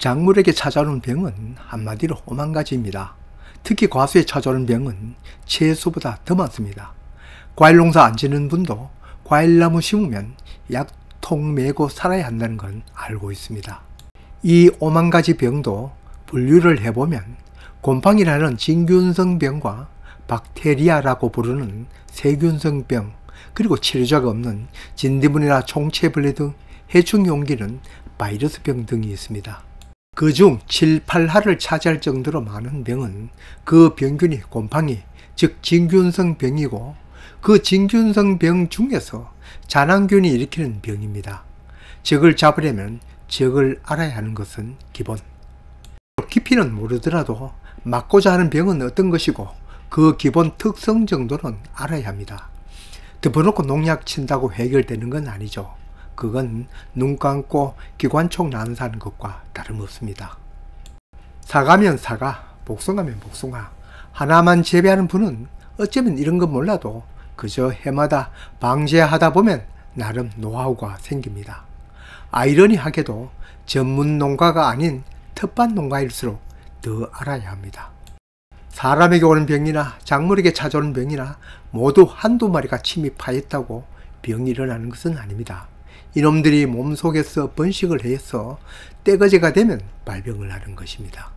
작물에게 찾아오는 병은 한마디로 오만가지입니다. 특히 과수에 찾아오는 병은 채소보다 더 많습니다. 과일 농사 안 지는 분도 과일나무 심으면 약통 메고 살아야 한다는 건 알고 있습니다. 이 오만가지 병도 분류를 해보면 곰팡이라는 진균성병과 박테리아라고 부르는 세균성병, 그리고 치료자가 없는 진드문이나 총체벌레 등 해충이 옮기는 바이러스병 등이 있습니다. 그중 7, 8할을 차지할 정도로 많은 병은 그 병균이 곰팡이, 즉 진균성 병이고, 그 진균성 병 중에서 잔황균이 일으키는 병입니다. 적을 잡으려면 적을 알아야 하는 것은 기본. 깊이는 모르더라도 막고자 하는 병은 어떤 것이고 그 기본 특성 정도는 알아야 합니다. 덮어놓고 농약 친다고 해결되는 건 아니죠. 그건 눈 감고 기관총 난사하는 것과 다름없습니다. 사과면 사과, 복숭아면 복숭아, 하나만 재배하는 분은 어쩌면 이런 건 몰라도 그저 해마다 방제하다 보면 나름 노하우가 생깁니다. 아이러니하게도 전문 농가가 아닌 텃밭 농가일수록 더 알아야 합니다. 사람에게 오는 병이나 작물에게 찾아오는 병이나 모두 한두 마리가 침입하였다고 병이 일어나는 것은 아닙니다. 이놈들이 몸속에서 번식을 해서 떼거제가 되면 발병을 하는 것입니다.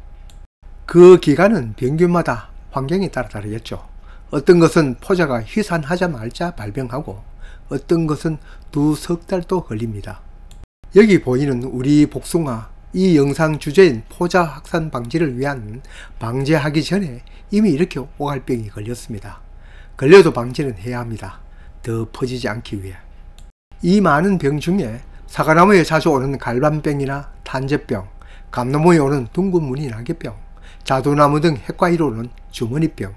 그 기간은 병균마다 환경에 따라 다르겠죠. 어떤 것은 포자가 희산하자마자 발병하고 어떤 것은 두석 달도 걸립니다. 여기 보이는 우리 복숭아, 이 영상 주제인 포자 확산 방지를 위한 방제하기 전에 이미 이렇게 오갈병이 걸렸습니다. 걸려도 방제는 해야 합니다. 더 퍼지지 않기 위해. 이 많은 병 중에 사과나무에 자주 오는 갈반병이나 탄저병, 감나무에 오는 둥근무늬 낙엽병, 자두나무 등 핵과일에 오는 주머니병,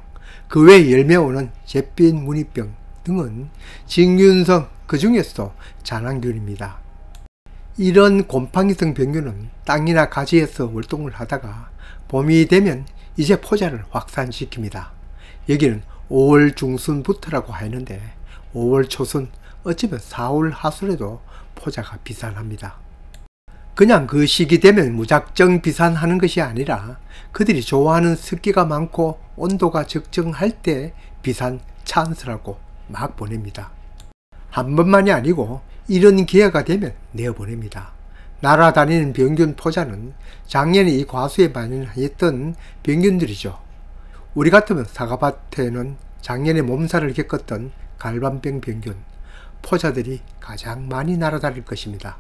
그 외에 열매에 오는 잿빛 무늬병 등은 진균성, 그 중에서도 잔황균입니다. 이런 곰팡이성 병균은 땅이나 가지에서 월동을 하다가 봄이 되면 이제 포자를 확산시킵니다. 여기는 5월 중순부터라고 하는데 5월 초순, 어쩌면 4월 하순에도 포자가 비산합니다. 그냥 그 시기 되면 무작정 비산하는 것이 아니라 그들이 좋아하는 습기가 많고 온도가 적정할 때 비산 찬스라고 막 보냅니다. 한 번만이 아니고 이런 기회가 되면 내어보냅니다. 날아다니는 병균 포자는 작년에 이 과수에 만연했던 병균들이죠. 우리 같으면 사과밭에는 작년에 몸살을 겪었던 갈반병 병균, 포자들이 가장 많이 날아다닐 것입니다.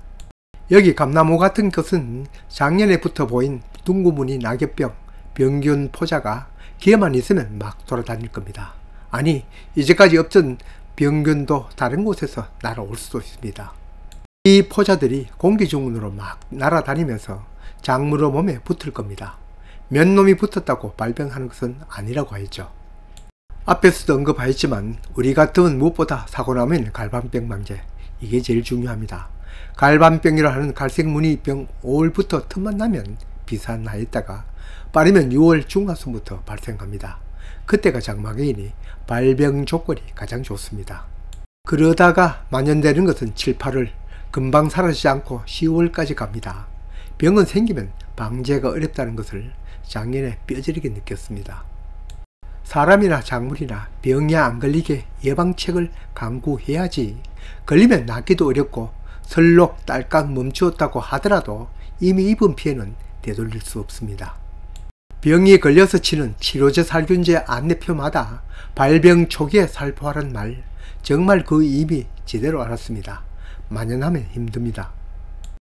여기 감나무 같은 것은 작년에부터 보인 둥구무늬 낙엽병, 병균 포자가 기회만 있으면 막 돌아다닐 겁니다. 아니, 이제까지 없던 병균도 다른 곳에서 날아올 수도 있습니다. 이 포자들이 공기중으로 막 날아다니면서 작물의 몸에 붙을 겁니다. 몇 놈이 붙었다고 발병하는 것은 아니라고 하였죠. 앞에서도 언급하였지만 우리 같으면 무엇보다 사고나면 갈반병 방제, 이게 제일 중요합니다. 갈반병이라 하는 갈색무늬병 5월부터 틈만 나면 비산하였다가 빠르면 6월 중하순부터 발생합니다. 그때가 장마기이니 발병 조건이 가장 좋습니다. 그러다가 만연되는 것은 7, 8월, 금방 사라지지 않고 10월까지 갑니다. 병은 생기면 방제가 어렵다는 것을 작년에 뼈저리게 느꼈습니다. 사람이나 작물이나 병이 안 걸리게 예방책을 강구해야지, 걸리면 낫기도 어렵고 설록 딸깍 멈추었다고 하더라도 이미 입은 피해는 되돌릴 수 없습니다. 병이 걸려서 치는 치료제 살균제 안내표마다 발병 초기에 살포하라는 말, 정말 그 의미 제대로 알았습니다. 만연하면 힘듭니다.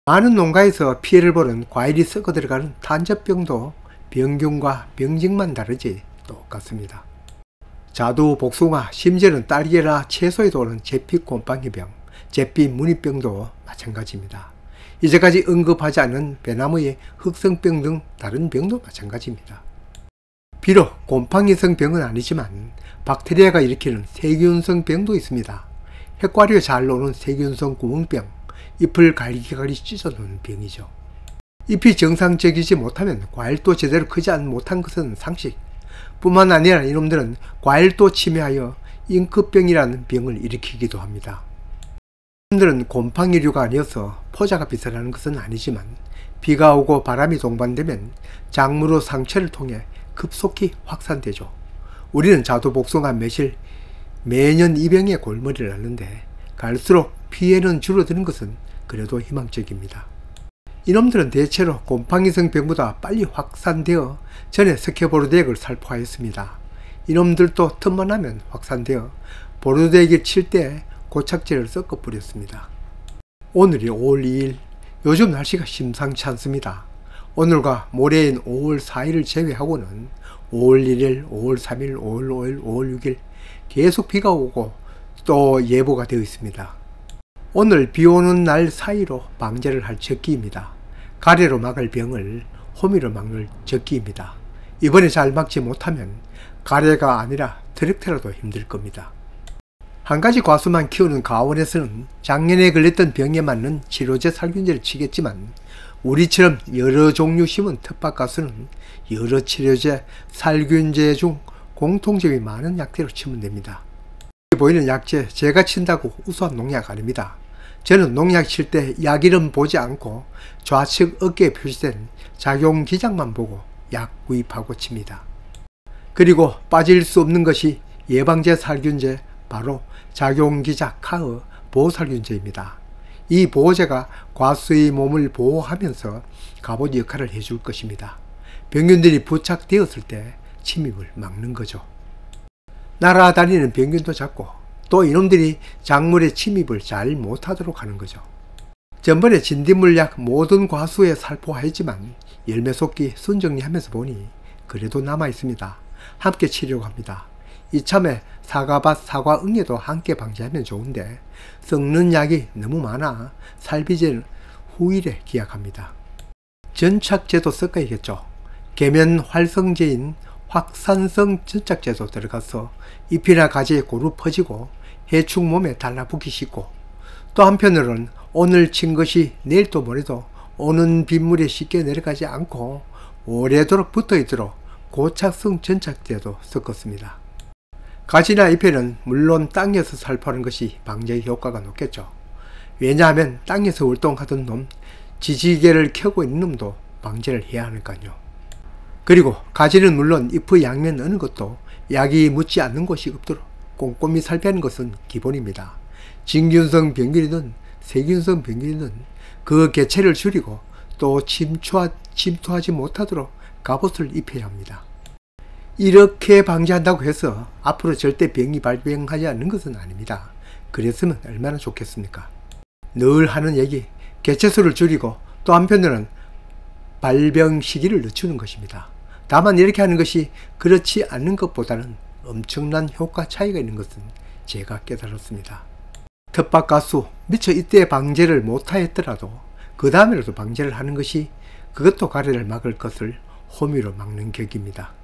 많은 농가에서 피해를 보는 과일이 썩어 들어가는 탄저병도 병균과 병징만 다르지 똑같습니다. 자두, 복숭아, 심지어는 딸기나 채소에도 오는 잿빛 곰팡이병, 잿빛 무늬병도 마찬가지입니다. 이제까지 언급하지 않은 배나무의 흑성병 등 다른 병도 마찬가지입니다. 비록 곰팡이성 병은 아니지만 박테리아가 일으키는 세균성 병도 있습니다. 핵과류에 잘 오는 세균성 구멍병, 잎을 갈기갈기 찢어놓는 병이죠. 잎이 정상적이지 못하면 과일도 제대로 크지 못한 것은 상식. 뿐만 아니라 이놈들은 과일도 침해하여 잉크병이라는 병을 일으키기도 합니다. 이놈들은 곰팡이류가 아니어서 포자가 비슷하는 것은 아니지만 비가 오고 바람이 동반되면 작물의 상처를 통해 급속히 확산되죠. 우리는 자두복숭아 매실 매년 이 병에 골머리를 앓는데 갈수록 피해는 줄어드는 것은 그래도 희망적입니다. 이놈들은 대체로 곰팡이성 병보다 빨리 확산되어 전에 스케보르덱을 살포하였습니다. 이놈들도 틈만 나면 확산되어 보르덱을 칠 때 고착제를 섞어 뿌렸습니다. 오늘이 5월 2일, 요즘 날씨가 심상치 않습니다. 오늘과 모레인 5월 4일을 제외하고는 5월 1일, 5월 3일, 5월 5일, 5월 6일 계속 비가 오고 또 예보가 되어 있습니다. 오늘 비 오는 날 사이로 방제를 할 적기입니다. 가래로 막을 병을 호미로 막을 적기입니다. 이번에 잘 막지 못하면 가래가 아니라 트랙터라도 힘들 겁니다. 한 가지 과수만 키우는 가원에서는 작년에 걸렸던 병에 맞는 치료제 살균제를 치겠지만 우리처럼 여러 종류 심은 텃밭가수는 여러 치료제, 살균제 중 공통점이 많은 약대로 치면 됩니다. 여기 보이는 약재 제가 친다고 우수한 농약 아닙니다. 저는 농약 칠 때 약이름 보지 않고 좌측 어깨에 표시된 작용기장만 보고 약 구입하고 칩니다. 그리고 빠질 수 없는 것이 예방제 살균제, 바로 작용기자 카의 보호살균제입니다. 이 보호제가 과수의 몸을 보호하면서 갑옷 역할을 해줄 것입니다. 병균들이 부착되었을 때 침입을 막는 거죠. 날아다니는 병균도 잡고 또 이놈들이 작물의 침입을 잘 못하도록 하는 거죠. 전번에 진딧물약 모든 과수에 살포하였지만 열매 속기 순정리하면서 보니 그래도 남아있습니다. 함께 치려고 합니다. 이참에 사과밭, 사과응애도 함께 방지하면 좋은데 썩는 약이 너무 많아 살피제는 후일에 기약합니다. 전착제도 섞어야겠죠. 계면 활성제인 확산성 전착제도 들어가서 잎이나 가지에 고루 퍼지고 해충 몸에 달라붙기 쉽고 또 한편으로는 오늘 친 것이 내일 또 모레도 오는 빗물에 쉽게 내려가지 않고 오래도록 붙어있도록 고착성 전착제도 섞었습니다. 가지나 잎에는 물론 땅에서 살포하는 것이 방제 효과가 높겠죠. 왜냐하면 땅에서 활동하던 놈, 지지개를 켜고 있는 놈도 방제를 해야 하니까요. 그리고 가지는 물론 잎의 양면 어느 것도 약이 묻지 않는 곳이 없도록 꼼꼼히 살피는 것은 기본입니다. 진균성 병균이든 세균성 병균이든 그 개체를 줄이고 또 침투하지 못하도록 갑옷을 입혀야 합니다. 이렇게 방지한다고 해서 앞으로 절대 병이 발병하지 않는 것은 아닙니다. 그랬으면 얼마나 좋겠습니까? 늘 하는 얘기, 개체수를 줄이고 또 한편으로는 발병 시기를 늦추는 것입니다. 다만 이렇게 하는 것이 그렇지 않는 것보다는 엄청난 효과 차이가 있는 것은 제가 깨달았습니다. 텃밭가수 미처 이때 방제를 못하였더라도 그 다음에라도 방제를 하는 것이 그것도 가래를 막을 것을 호미로 막는 격입니다.